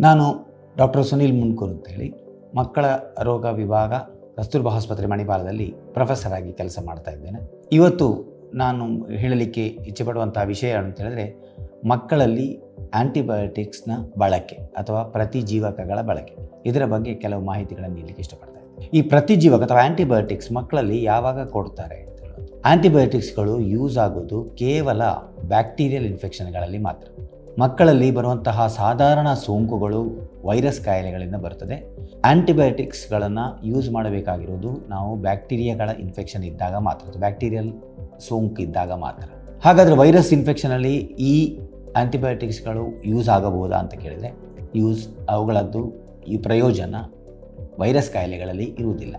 ನಾನು ಡಾಕ್ಟರ್ ಸುನೀಲ್ ಮುನ್ಕೂರ್ ಅಂತೇಳಿ ಮಕ್ಕಳ ರೋಗ ವಿಭಾಗ ಕಸ್ತೂರ್ಬಾ ಆಸ್ಪತ್ರೆ ಮಣಿಪಾಲದಲ್ಲಿ ಪ್ರೊಫೆಸರ್ ಆಗಿ ಕೆಲಸ ಮಾಡ್ತಾ ಇದ್ದೇನೆ. ಇವತ್ತು ನಾನು ಹೇಳಲಿಕ್ಕೆ ಇಚ್ಛೆಪಡುವಂಥ ವಿಷಯ ಅಂತ ಹೇಳಿದ್ರೆ ಮಕ್ಕಳಲ್ಲಿ ಆ್ಯಂಟಿಬಯೋಟಿಕ್ಸ್ನ ಬಳಕೆ ಅಥವಾ ಪ್ರತಿಜೀವಕಗಳ ಬಳಕೆ, ಇದರ ಬಗ್ಗೆ ಕೆಲವು ಮಾಹಿತಿಗಳನ್ನು ನೀಡಲಿಕ್ಕೆ ಇಷ್ಟಪಡ್ತಾ ಇದ್ದೇನೆ. ಈ ಪ್ರತಿಜೀವಕ ಅಥವಾ ಆ್ಯಂಟಿಬಯೋಟಿಕ್ಸ್ ಮಕ್ಕಳಲ್ಲಿ ಯಾವಾಗ ಕೊಡ್ತಾರೆ ಅಂತ ಹೇಳೋದು. ಆ್ಯಂಟಿಬಯೋಟಿಕ್ಸ್ಗಳು ಯೂಸ್ ಆಗೋದು ಕೇವಲ ಬ್ಯಾಕ್ಟೀರಿಯಲ್ ಇನ್ಫೆಕ್ಷನ್ಗಳಲ್ಲಿ ಮಾತ್ರ. ಮಕ್ಕಳಲ್ಲಿ ಬರುವಂತಹ ಸಾಧಾರಣ ಸೋಂಕುಗಳು ವೈರಸ್ ಕಾಯಿಲೆಗಳಿಂದ ಬರ್ತದೆ. ಆ್ಯಂಟಿಬಯೋಟಿಕ್ಸ್ಗಳನ್ನು ಯೂಸ್ ಮಾಡಬೇಕಾಗಿರೋದು ನಾವು ಬ್ಯಾಕ್ಟೀರಿಯಾಗಳ ಇನ್ಫೆಕ್ಷನ್ ಇದ್ದಾಗ ಮಾತ್ರ, ಬ್ಯಾಕ್ಟೀರಿಯಲ್ ಸೋಂಕು ಇದ್ದಾಗ ಮಾತ್ರ. ಹಾಗಾದರೆ ವೈರಸ್ ಇನ್ಫೆಕ್ಷನಲ್ಲಿ ಈ ಆ್ಯಂಟಿಬಯೋಟಿಕ್ಸ್ಗಳು ಯೂಸ್ ಆಗಬಹುದಾ ಅಂತ ಕೇಳಿದರೆ ಅವುಗಳದ್ದು ಈ ಪ್ರಯೋಜನ ವೈರಸ್ ಕಾಯಿಲೆಗಳಲ್ಲಿ ಇರುವುದಿಲ್ಲ.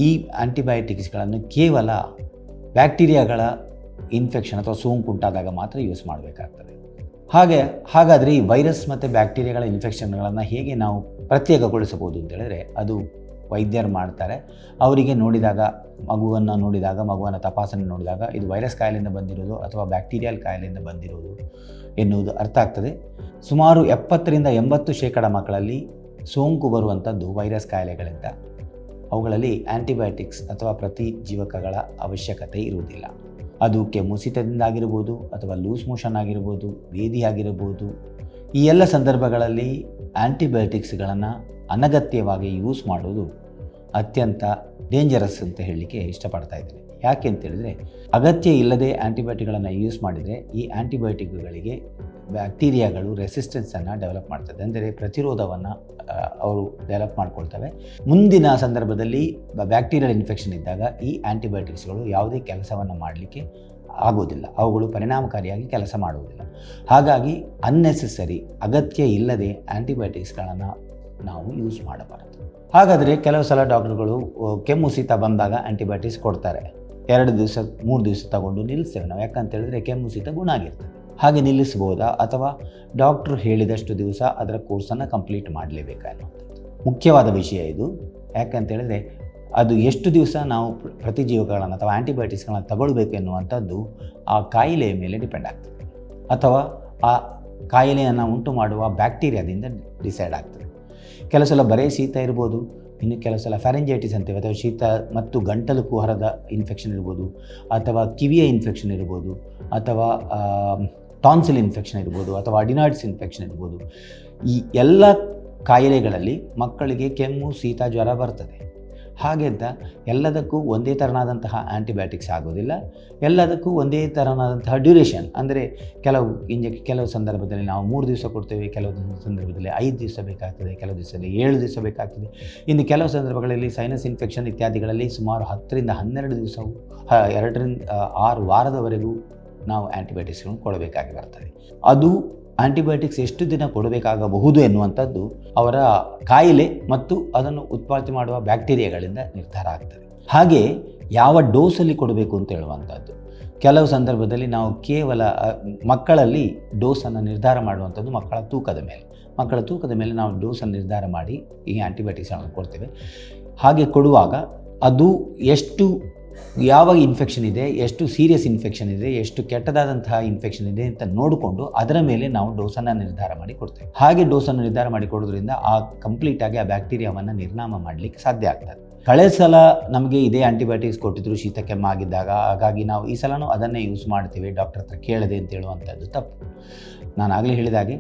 ಈ ಆ್ಯಂಟಿಬಯೋಟಿಕ್ಸ್ಗಳನ್ನು ಕೇವಲ ಬ್ಯಾಕ್ಟೀರಿಯಾಗಳ ಇನ್ಫೆಕ್ಷನ್ ಅಥವಾ ಸೋಂಕು ಉಂಟಾದಾಗ ಮಾತ್ರ ಯೂಸ್ ಮಾಡಬೇಕಾಗ್ತದೆ. ಹಾಗಾದರೆ ಈ ವೈರಸ್ ಮತ್ತು ಬ್ಯಾಕ್ಟೀರಿಯಾಗಳ ಇನ್ಫೆಕ್ಷನ್ಗಳನ್ನು ಹೇಗೆ ನಾವು ಪ್ರತ್ಯೇಕಗೊಳಿಸಬಹುದು ಅಂತ ಹೇಳಿದ್ರೆ ಅದು ವೈದ್ಯರು ಮಾಡ್ತಾರೆ. ಅವರಿಗೆ ಮಗುವನ್ನು ತಪಾಸಣೆ ನೋಡಿದಾಗ ಇದು ವೈರಸ್ ಕಾಯಿಲೆಯಿಂದ ಬಂದಿರೋದು ಅಥವಾ ಬ್ಯಾಕ್ಟೀರಿಯಲ್ ಕಾಯಿಲೆಯಿಂದ ಬಂದಿರೋದು ಎನ್ನುವುದು ಅರ್ಥ ಆಗ್ತದೆ. ಸುಮಾರು 70-80% ಮಕ್ಕಳಲ್ಲಿ ಸೋಂಕು ಬರುವಂಥದ್ದು ವೈರಸ್ ಕಾಯಿಲೆಗಳಿಂದ. ಅವುಗಳಲ್ಲಿ ಆ್ಯಂಟಿಬಯೋಟಿಕ್ಸ್ ಅಥವಾ ಪ್ರತಿಜೀವಕಗಳ ಅವಶ್ಯಕತೆ ಇರುವುದಿಲ್ಲ. ಅದು ಕೆಮ್ಮು ಶೀತದಿಂದಾಗಿರ್ಬೋದು ಅಥವಾ ಲೂಸ್ ಮೋಷನ್ ಆಗಿರ್ಬೋದು, ಭೇದಿ ಆಗಿರ್ಬೋದು. ಈ ಎಲ್ಲ ಸಂದರ್ಭಗಳಲ್ಲಿ ಆ್ಯಂಟಿಬಯೋಟಿಕ್ಸ್ಗಳನ್ನು ಅನಗತ್ಯವಾಗಿ ಯೂಸ್ ಮಾಡೋದು ಅತ್ಯಂತ ಡೇಂಜರಸ್ ಅಂತ ಹೇಳಲಿಕ್ಕೆ ಇಷ್ಟಪಡ್ತಾ ಇದ್ದೇನೆ. ಯಾಕೆ ಅಂತೇಳಿದರೆ ಅಗತ್ಯ ಇಲ್ಲದೆ ಆ್ಯಂಟಿಬಯೋಟಿಕ್ಗಳನ್ನು ಯೂಸ್ ಮಾಡಿದರೆ ಈ ಆ್ಯಂಟಿಬಯೋಟಿಕ್ಗಳಿಗೆ ಬ್ಯಾಕ್ಟೀರಿಯಾಗಳು ರೆಸಿಸ್ಟೆನ್ಸನ್ನು ಡೆವಲಪ್ ಮಾಡ್ತದೆ, ಅಂದರೆ ಪ್ರತಿರೋಧವನ್ನು ಅವರು ಡೆವಲಪ್ ಮಾಡ್ಕೊಳ್ತವೆ. ಮುಂದಿನ ಸಂದರ್ಭದಲ್ಲಿ ಬ್ಯಾಕ್ಟೀರಿಯಲ್ ಇನ್ಫೆಕ್ಷನ್ ಇದ್ದಾಗ ಈ ಆ್ಯಂಟಿಬಯೋಟಿಕ್ಸ್ಗಳು ಯಾವುದೇ ಕೆಲಸವನ್ನು ಮಾಡಲಿಕ್ಕೆ ಆಗೋದಿಲ್ಲ, ಅವುಗಳು ಪರಿಣಾಮಕಾರಿಯಾಗಿ ಕೆಲಸ ಮಾಡುವುದಿಲ್ಲ. ಹಾಗಾಗಿ ಅನ್ನೆಸೆಸರಿ ಅಗತ್ಯ ಇಲ್ಲದೆ ಆ್ಯಂಟಿಬಯೋಟಿಕ್ಸ್ಗಳನ್ನು ನಾವು ಯೂಸ್ ಮಾಡಬಾರದು. ಹಾಗಾದರೆ ಕೆಲವು ಸಲ ಡಾಕ್ಟರ್ಗಳು ಕೆಮ್ಮು ಶೀತ ಬಂದಾಗ ಆ್ಯಂಟಿಬಯೋಟಿಕ್ಸ್ ಕೊಡ್ತಾರೆ. 2 ದಿವಸ 3 ದಿವಸ ತಗೊಂಡು ನಿಲ್ಲಿಸ್ತೇವೆ ನಾವು, ಯಾಕಂತೇಳಿದ್ರೆ ಕೆಮ್ಮು ಶೀತ ಗುಣ ಆಗಿರ್ತದೆ. ಹಾಗೆ ನಿಲ್ಲಿಸ್ಬೋದಾ ಅಥವಾ ಡಾಕ್ಟ್ರು ಹೇಳಿದಷ್ಟು ದಿವಸ ಅದರ ಕೋರ್ಸನ್ನು ಕಂಪ್ಲೀಟ್ ಮಾಡಲೇಬೇಕಾ ಅನ್ನೋದು ಮುಖ್ಯವಾದ ವಿಷಯ ಇದು. ಯಾಕಂತೇಳಿದ್ರೆ ಅದು ಎಷ್ಟು ದಿವಸ ನಾವು ಪ್ರತಿಜೀವಕಗಳನ್ನು ಅಥವಾ ಆ್ಯಂಟಿಬಯೋಟಿಕ್ಸ್ಗಳನ್ನು ತಗೊಳ್ಬೇಕು ಎನ್ನುವಂಥದ್ದು ಆ ಕಾಯಿಲೆಯ ಮೇಲೆ ಡಿಪೆಂಡ್ ಆಗ್ತದೆ, ಅಥವಾ ಆ ಕಾಯಿಲೆಯನ್ನು ಉಂಟು ಮಾಡುವ ಬ್ಯಾಕ್ಟೀರಿಯಾದಿಂದ ಡಿಸೈಡ್ ಆಗ್ತದೆ. ಕೆಲವು ಸಲ ಬರೀ ಶೀತ ಇರ್ಬೋದು, ಇನ್ನು ಕೆಲವು ಸಲ ಫ್ಯಾರಿಂಜೈಟಿಸ್ ಅಂತೇವೆ, ಅಥವಾ ಶೀತ ಮತ್ತು ಗಂಟಲು ಕುಹರದ ಇನ್ಫೆಕ್ಷನ್ ಇರ್ಬೋದು, ಅಥವಾ ಕಿವಿಯ ಇನ್ಫೆಕ್ಷನ್ ಇರ್ಬೋದು, ಅಥವಾ ಟಾನ್ಸಿಲ್ ಇನ್ಫೆಕ್ಷನ್ ಇರ್ಬೋದು, ಅಥವಾ ಅಡಿನಾಯ್ಡ್ಸ್ ಇನ್ಫೆಕ್ಷನ್ ಇರ್ಬೋದು. ಈ ಎಲ್ಲ ಕಾಯಿಲೆಗಳಲ್ಲಿ ಮಕ್ಕಳಿಗೆ ಕೆಮ್ಮು ಶೀತ ಜ್ವರ ಬರ್ತದೆ. ಹಾಗೆ ಅಂತ ಎಲ್ಲದಕ್ಕೂ ಒಂದೇ ಥರನಾದಂತಹ ಆ್ಯಂಟಿಬಯೋಟಿಕ್ಸ್ ಆಗೋದಿಲ್ಲ, ಎಲ್ಲದಕ್ಕೂ ಒಂದೇ ಥರನಾದಂತಹ ಡ್ಯೂರೇಷನ್. ಅಂದರೆ ಕೆಲವು ಸಂದರ್ಭದಲ್ಲಿ ನಾವು 3 ದಿವಸ ಕೊಡ್ತೇವೆ, ಕೆಲವು ಸಂದರ್ಭದಲ್ಲಿ 5 ದಿವಸ ಬೇಕಾಗ್ತದೆ, ಕೆಲವು ದಿವಸದಲ್ಲಿ 7 ದಿವಸ ಬೇಕಾಗ್ತದೆ. ಇನ್ನು ಕೆಲವು ಸಂದರ್ಭಗಳಲ್ಲಿ ಸೈನಸ್ ಇನ್ಫೆಕ್ಷನ್ ಇತ್ಯಾದಿಗಳಲ್ಲಿ ಸುಮಾರು 10-12 ದಿವಸವು 2-6 ವಾರದವರೆಗೂ ನಾವು ಆ್ಯಂಟಿಬಯೋಟಿಕ್ಸ್ಗಳನ್ನು ಕೊಡಬೇಕಾಗಿ ಬರ್ತದೆ. ಅದು ಆ್ಯಂಟಿಬಯೋಟಿಕ್ಸ್ ಎಷ್ಟು ದಿನ ಕೊಡಬೇಕಾಗಬಹುದು ಎನ್ನುವಂಥದ್ದು ಅವರ ಕಾಯಿಲೆ ಮತ್ತು ಅದನ್ನು ಉತ್ಪತ್ತಿ ಮಾಡುವ ಬ್ಯಾಕ್ಟೀರಿಯಾಗಳಿಂದ ನಿರ್ಧಾರ ಆಗ್ತದೆ. ಹಾಗೆ ಯಾವ ಡೋಸಲ್ಲಿ ಕೊಡಬೇಕು ಅಂತ ಹೇಳುವಂಥದ್ದು. ಕೆಲವು ಸಂದರ್ಭದಲ್ಲಿ ನಾವು ಕೇವಲ ಮಕ್ಕಳಲ್ಲಿ ಡೋಸನ್ನು ನಿರ್ಧಾರ ಮಾಡುವಂಥದ್ದು ಮಕ್ಕಳ ತೂಕದ ಮೇಲೆ ನಾವು ಡೋಸನ್ನು ನಿರ್ಧಾರ ಮಾಡಿ ಈ ಆ್ಯಂಟಿಬಯೋಟಿಕ್ಸನ್ನು ಕೊಡ್ತೇವೆ. ಹಾಗೆ ಕೊಡುವಾಗ ಅದು ಯಾವ ಇನ್ಫೆಕ್ಷನ್ ಇದೆ, ಎಷ್ಟು ಸೀರಿಯಸ್ ಇನ್ಫೆಕ್ಷನ್ ಇದೆ, ಎಷ್ಟು ಕೆಟ್ಟದಾದಂತಹ ಇನ್ಫೆಕ್ಷನ್ ಇದೆ ಅಂತ ನೋಡಿಕೊಂಡು ಅದರ ಮೇಲೆ ನಾವು ಡೋಸನ್ನು ನಿರ್ಧಾರ ಮಾಡಿ ಕೊಡ್ತೇವೆ. ಹಾಗೆ ಡೋಸನ್ನು ನಿರ್ಧಾರ ಮಾಡಿ ಕೊಡೋದ್ರಿಂದ ಕಂಪ್ಲೀಟಾಗಿ ಆ ಬ್ಯಾಕ್ಟೀರಿಯಾವನ್ನು ನಿರ್ನಾಮ ಮಾಡಲಿಕ್ಕೆ ಸಾಧ್ಯ ಆಗ್ತದೆ. ಕಳೆದ ಸಲ ನಮಗೆ ಇದೇ ಆ್ಯಂಟಿಬಯೋಟಿಕ್ಸ್ ಕೊಟ್ಟಿದ್ರು ಶೀತ ಕೆಮ್ಮಾಗಿದ್ದಾಗ, ಹಾಗಾಗಿ ನಾವು ಈ ಸಲನೂ ಅದನ್ನೇ ಯೂಸ್ ಮಾಡ್ತೀವಿ, ಡಾಕ್ಟರ್ ಹತ್ರ ಕೇಳದೆ ಅಂತ ಹೇಳುವಂಥದ್ದು ತಪ್ಪು. ನಾನು ಆಗಲೇ ಹೇಳಿದಾಗೆ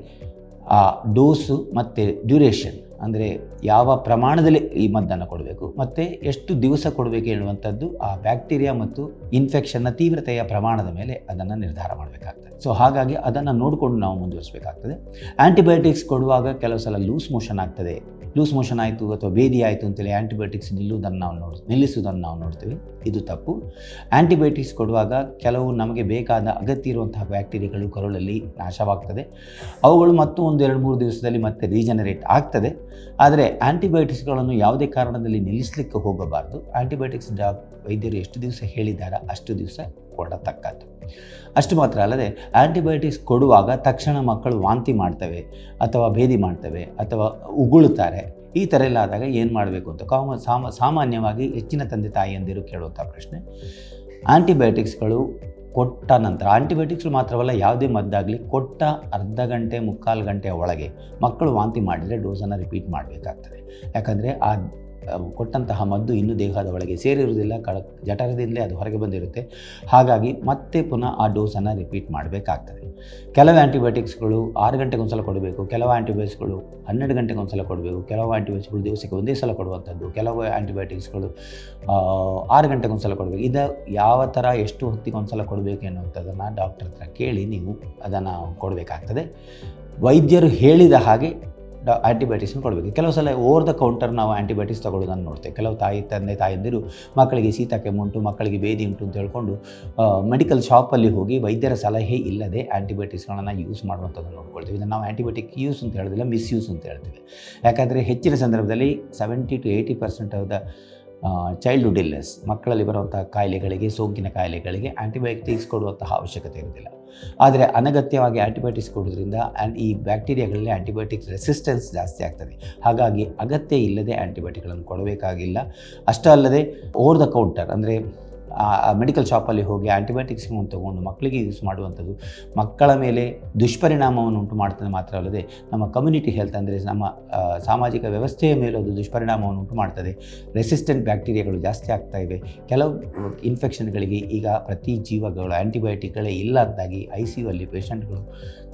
ಆ ಡೋಸು ಮತ್ತು ಡ್ಯೂರೇಷನ್, ಅಂದರೆ ಯಾವ ಪ್ರಮಾಣದಲ್ಲಿ ಈ ಮದ್ದನ್ನು ಕೊಡಬೇಕು ಮತ್ತು ಎಷ್ಟು ದಿವಸ ಕೊಡಬೇಕು ಹೇಳುವಂಥದ್ದು ಆ ಬ್ಯಾಕ್ಟೀರಿಯಾ ಮತ್ತು ಇನ್ಫೆಕ್ಷನ್ನ ತೀವ್ರತೆಯ ಪ್ರಮಾಣದ ಮೇಲೆ ಅದನ್ನು ನಿರ್ಧಾರ ಮಾಡಬೇಕಾಗ್ತದೆ. ಸೊ ಹಾಗಾಗಿ ಅದನ್ನು ನೋಡಿಕೊಂಡು ನಾವು ಮುಂದುವರಿಸಬೇಕಾಗ್ತದೆ. ಆ್ಯಂಟಿಬಯೋಟಿಕ್ಸ್ ಕೊಡುವಾಗ ಕೆಲವು ಸಲ ಲೂಸ್ ಮೋಷನ್ ಆಗ್ತದೆ. ಲೂಸ್ ಮೋಷನ್ ಆಯಿತು ಅಥವಾ ಭೇದಿ ಆಯಿತು ಅಂತೇಳಿ ಆ್ಯಂಟಿಬಯೋಟಿಕ್ಸ್ ನಿಲ್ಲಿಸುವುದನ್ನು ನಾವು ನೋಡ್ತೀವಿ. ಇದು ತಪ್ಪು. ಆ್ಯಂಟಿಬಯೋಟಿಕ್ಸ್ ಕೊಡುವಾಗ ಕೆಲವು ನಮಗೆ ಬೇಕಾದ ಅಗತ್ಯ ಇರುವಂತಹ ಬ್ಯಾಕ್ಟೀರಿಯಾಗಳು ಕರುಳಲ್ಲಿ ನಾಶವಾಗ್ತದೆ. ಅವುಗಳು ಮತ್ತು 1-2-3 ದಿವಸದಲ್ಲಿ ಮತ್ತೆ ರೀಜನರೇಟ್ ಆಗ್ತದೆ. ಆದರೆ ಆ್ಯಂಟಿಬಯೋಟಿಕ್ಸ್ಗಳನ್ನು ಯಾವುದೇ ಕಾರಣದಲ್ಲಿ ನಿಲ್ಲಿಸಲಿಕ್ಕೆ ಹೋಗಬಾರ್ದು. ಆ್ಯಂಟಿಬಯೋಟಿಕ್ಸ್ ವೈದ್ಯರು ಎಷ್ಟು ದಿವಸ ಹೇಳಿದ್ದಾರೋ ಅಷ್ಟು ದಿವಸ ಕೊಡತಕ್ಕದ್ದು. ಅಷ್ಟು ಮಾತ್ರ ಅಲ್ಲದೆ ಆ್ಯಂಟಿಬಯೋಟಿಕ್ಸ್ ಕೊಡುವಾಗ ತಕ್ಷಣ ಮಕ್ಕಳು ವಾಂತಿ ಮಾಡ್ತವೆ ಅಥವಾ ಭೇದಿ ಮಾಡ್ತವೆ ಅಥವಾ ಉಗುಳುತ್ತಾರೆ. ಈ ಥರ ಎಲ್ಲ ಆದಾಗ ಏನು ಮಾಡಬೇಕು ಅಂತ ಸಾಮಾನ್ಯವಾಗಿ ಹೆಚ್ಚಿನ ತಂದೆ ತಾಯಿಯಂದಿರು ಕೇಳುವಂಥ ಪ್ರಶ್ನೆ. ಆ್ಯಂಟಿಬಯೋಟಿಕ್ಸ್ಗಳು ಕೊಟ್ಟ ನಂತರ ಆಂಟಿಬಯೋಟಿಕ್ಸ್ ಮಾತ್ರವಲ್ಲ, ಯಾವುದೇ ಮದ್ದಾಗಲಿ ಕೊಟ್ಟ ಅರ್ಧ ಗಂಟೆ ಮುಕ್ಕಾಲು ಗಂಟೆಯ ಒಳಗೆ ಮಕ್ಕಳು ವಾಂತಿ ಮಾಡಿದರೆ ಡೋಸನ್ನು ರಿಪೀಟ್ ಮಾಡಬೇಕಾಗ್ತದೆ. ಯಾಕಂದರೆ ಆ ಕೊಟ್ಟಂತಹ ಮದ್ದು ಇನ್ನೂ ದೇಹದ ಒಳಗೆ ಸೇರಿರುವುದಿಲ್ಲ, ಜಠರದಿಂದಲೇ ಅದು ಹೊರಗೆ ಬಂದಿರುತ್ತೆ. ಹಾಗಾಗಿ ಮತ್ತೆ ಪುನಃ ಆ ಡೋಸನ್ನು ರಿಪೀಟ್ ಮಾಡಬೇಕಾಗ್ತದೆ. ಕೆಲವು ಆ್ಯಂಟಿಬಯೋಟಿಕ್ಸ್ಗಳು 6 ಗಂಟೆಗೊಂದ್ಸಲ ಕೊಡಬೇಕು, ಕೆಲವು ಆ್ಯಂಟಿಬಯೋಟಿಕ್ಸ್ಗಳು 12 ಗಂಟೆಗೊಂದ್ಸಲ ಕೊಡಬೇಕು, ಕೆಲವು ಆ್ಯಂಟಿಬಯೋಟಿಕ್ಸ್ಗಳು ದಿವಸಕ್ಕೆ ಒಂದೇ ಸಲ ಕೊಡುವಂಥದ್ದು, ಕೆಲವು ಆ್ಯಂಟಿಬಯೋಟಿಕ್ಸ್ಗಳು 6 ಗಂಟೆಗೊಂದ್ಸಲ ಕೊಡಬೇಕು. ಇದು ಯಾವ ಥರ ಎಷ್ಟು ಹೊತ್ತಿಗೊಂದ್ಸಲ ಕೊಡಬೇಕು ಎನ್ನುವಂಥದ್ದನ್ನು ಡಾಕ್ಟರ್ ಹತ್ರ ಕೇಳಿ ನೀವು ಅದನ್ನು ಕೊಡಬೇಕಾಗ್ತದೆ. ವೈದ್ಯರು ಹೇಳಿದ ಹಾಗೆ ಆ್ಯಂಟಿಬಯೋಟಿಕ್ಸ್ನ ಕೊಡಬೇಕು. ಕೆಲವು ಸಲ ಓವರ್ ದ ಕೌಂಟರ್ ನಾವು ಆ್ಯಂಟಿಬಯೋಟಿಕ್ಸ್ ತಗೊಳ್ಳೋದನ್ನು ನೋಡ್ತೇವೆ. ಕೆಲವು ತಾಯಂದಿರು ಮಕ್ಕಳಿಗೆ ಶೀತ ಕೆಮ್ಮುಂಟು, ಮಕ್ಕಳಿಗೆ ಬೇದಿ ಉಂಟು ಅಂತ ಹೇಳ್ಕೊಂಡು ಮೆಡಿಕಲ್ ಶಾಪಲ್ಲಿ ಹೋಗಿ ವೈದ್ಯರ ಸಲಹೆ ಇಲ್ಲದೆ ಆ್ಯಂಟಿಬಯೋಟಿಕ್ಸ್ಗಳನ್ನು ಯೂಸ್ ಮಾಡುವಂಥದ್ದನ್ನು ನೋಡ್ಕೊಳ್ತೀವಿ. ಇದನ್ನು ನಾವು ಆ್ಯಂಟಿಬಯೋಟಿಕ್ ಯೂಸ್ ಅಂತ ಹೇಳೋದಿಲ್ಲ, ಮಿಸ್ಯೂಸ್ ಅಂತ ಹೇಳ್ತೀವಿ. ಯಾಕಂದರೆ ಹೆಚ್ಚಿನ ಸಂದರ್ಭದಲ್ಲಿ 70 to 80% of the childhood illness, ಮಕ್ಕಳಲ್ಲಿ ಬರುವಂತಹ ಕಾಯಿಲೆಗಳಿಗೆ, ಸೋಂಕಿನ ಕಾಯಿಲೆಗಳಿಗೆ ಆ್ಯಂಟಿಬಯೋಟಿಕ್ಸ್ ಕೊಡುವಂತಹ ಅವಶ್ಯಕತೆ ಇರುವುದಿಲ್ಲ. ಆದರೆ ಅನಗತ್ಯವಾಗಿ ಆ್ಯಂಟಿಬಯೋಟಿಕ್ಸ್ ಕೊಡೋದ್ರಿಂದ ಈ ಬ್ಯಾಕ್ಟೀರಿಯಾಗಳಲ್ಲಿ ಆ್ಯಂಟಿಬಯೋಟಿಕ್ಸ್ ರೆಸಿಸ್ಟೆನ್ಸ್ ಜಾಸ್ತಿ ಆಗ್ತದೆ. ಹಾಗಾಗಿ ಅಗತ್ಯ ಇಲ್ಲದೆ ಆ್ಯಂಟಿಬಯೋಟಿಕ್ಗಳನ್ನು ಕೊಡಬೇಕಾಗಿಲ್ಲ. ಅಷ್ಟೇ ಅಲ್ಲದೆ ಓವರ್ ದ ಕೌಂಟರ್ ಅಂದರೆ ಮೆಡಿಕಲ್ ಶಾಪಲ್ಲಿ ಹೋಗಿ ಆ್ಯಂಟಿಬಯೋಟಿಕ್ಸ್ಗಳನ್ನು ತೊಗೊಂಡು ಮಕ್ಕಳಿಗೆ ಯೂಸ್ ಮಾಡುವಂಥದ್ದು ಮಕ್ಕಳ ಮೇಲೆ ದುಷ್ಪರಿಣಾಮವನ್ನು ಉಂಟು ಮಾಡ್ತದೆ. ಮಾತ್ರವಲ್ಲದೆ ನಮ್ಮ ಕಮ್ಯುನಿಟಿ ಹೆಲ್ತ್ ಅಂದರೆ ನಮ್ಮ ಸಾಮಾಜಿಕ ವ್ಯವಸ್ಥೆಯ ಮೇಲೆ ಅದು ದುಷ್ಪರಿಣಾಮವನ್ನು ಉಂಟು ಮಾಡ್ತದೆ. ರೆಸಿಸ್ಟೆಂಟ್ ಬ್ಯಾಕ್ಟೀರಿಯಾಗಳು ಜಾಸ್ತಿ ಆಗ್ತಾ ಇವೆ. ಕೆಲವು ಇನ್ಫೆಕ್ಷನ್ಗಳಿಗೆ ಈಗ ಪ್ರತಿ ಜೀವಗಳು ಆ್ಯಂಟಿಬಯೋಟಿಕ್ಗಳೇ ಇಲ್ಲ ಅಂತಾಗಿ ICU ಅಲ್ಲಿ ಪೇಷಂಟ್ಗಳು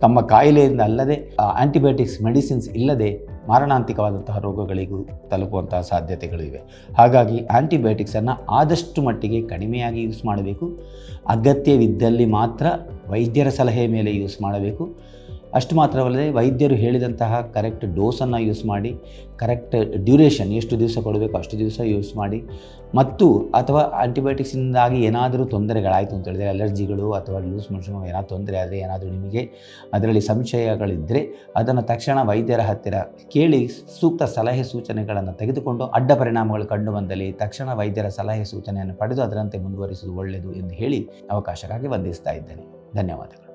ತಮ್ಮ ಕಾಯಿಲೆಯಿಂದ ಅಲ್ಲದೆ ಆ್ಯಂಟಿಬಯೋಟಿಕ್ಸ್ ಮೆಡಿಸಿನ್ಸ್ ಇಲ್ಲದೆ ಮಾರಣಾಂತಿಕವಾದಂತಹ ರೋಗಗಳಿಗೂ ತಲುಪುವಂತಹ ಸಾಧ್ಯತೆಗಳು ಇವೆ. ಹಾಗಾಗಿ ಆ್ಯಂಟಿಬಯೋಟಿಕ್ಸನ್ನು ಆದಷ್ಟು ಮಟ್ಟಿಗೆ ಕಡಿಮೆಯಾಗಿ ಯೂಸ್ ಮಾಡಬೇಕು. ಅಗತ್ಯವಿದ್ದಲ್ಲಿ ಮಾತ್ರ ವೈದ್ಯರ ಸಲಹೆ ಮೇಲೆ ಯೂಸ್ ಮಾಡಬೇಕು. ಅಷ್ಟು ಮಾತ್ರವಲ್ಲದೆ ವೈದ್ಯರು ಹೇಳಿದಂತಹ ಕರೆಕ್ಟ್ ಡೋಸನ್ನು ಯೂಸ್ ಮಾಡಿ, ಕರೆಕ್ಟ್ ಡ್ಯೂರೇಷನ್ ಎಷ್ಟು ದಿವಸ ಕೊಡಬೇಕು ಅಷ್ಟು ದಿವಸ ಯೂಸ್ ಮಾಡಿ, ಮತ್ತು ಅಥವಾ ಆ್ಯಂಟಿಬಯೋಟಿಕ್ಸಿಂದಾಗಿ ಏನಾದರೂ ತೊಂದರೆಗಳಾಯಿತು ಅಂತ ಹೇಳಿದರೆ ಅಲರ್ಜಿಗಳು ಅಥವಾ ಲೂಸ್ ಮೋಷನ್ ಏನಾದರೂ ತೊಂದರೆ ಆದರೆ, ಏನಾದರೂ ನಿಮಗೆ ಅದರಲ್ಲಿ ಸಂಶಯಗಳಿದ್ದರೆ ಅದನ್ನು ತಕ್ಷಣ ವೈದ್ಯರ ಹತ್ತಿರ ಕೇಳಿ ಸೂಕ್ತ ಸಲಹೆ ಸೂಚನೆಗಳನ್ನು ತೆಗೆದುಕೊಂಡು ಅಡ್ಡ ಪರಿಣಾಮಗಳು ಕಂಡು ಬಂದಲ್ಲಿ ತಕ್ಷಣ ವೈದ್ಯರ ಸಲಹೆ ಸೂಚನೆಯನ್ನು ಪಡೆದು ಅದರಂತೆ ಮುಂದುವರಿಸುವುದು ಒಳ್ಳೆಯದು ಎಂದು ಹೇಳಿ ಅವಕಾಶಕ್ಕಾಗಿ ವಂದಿಸ್ತಾ ಇದ್ದೇನೆ. ಧನ್ಯವಾದಗಳು.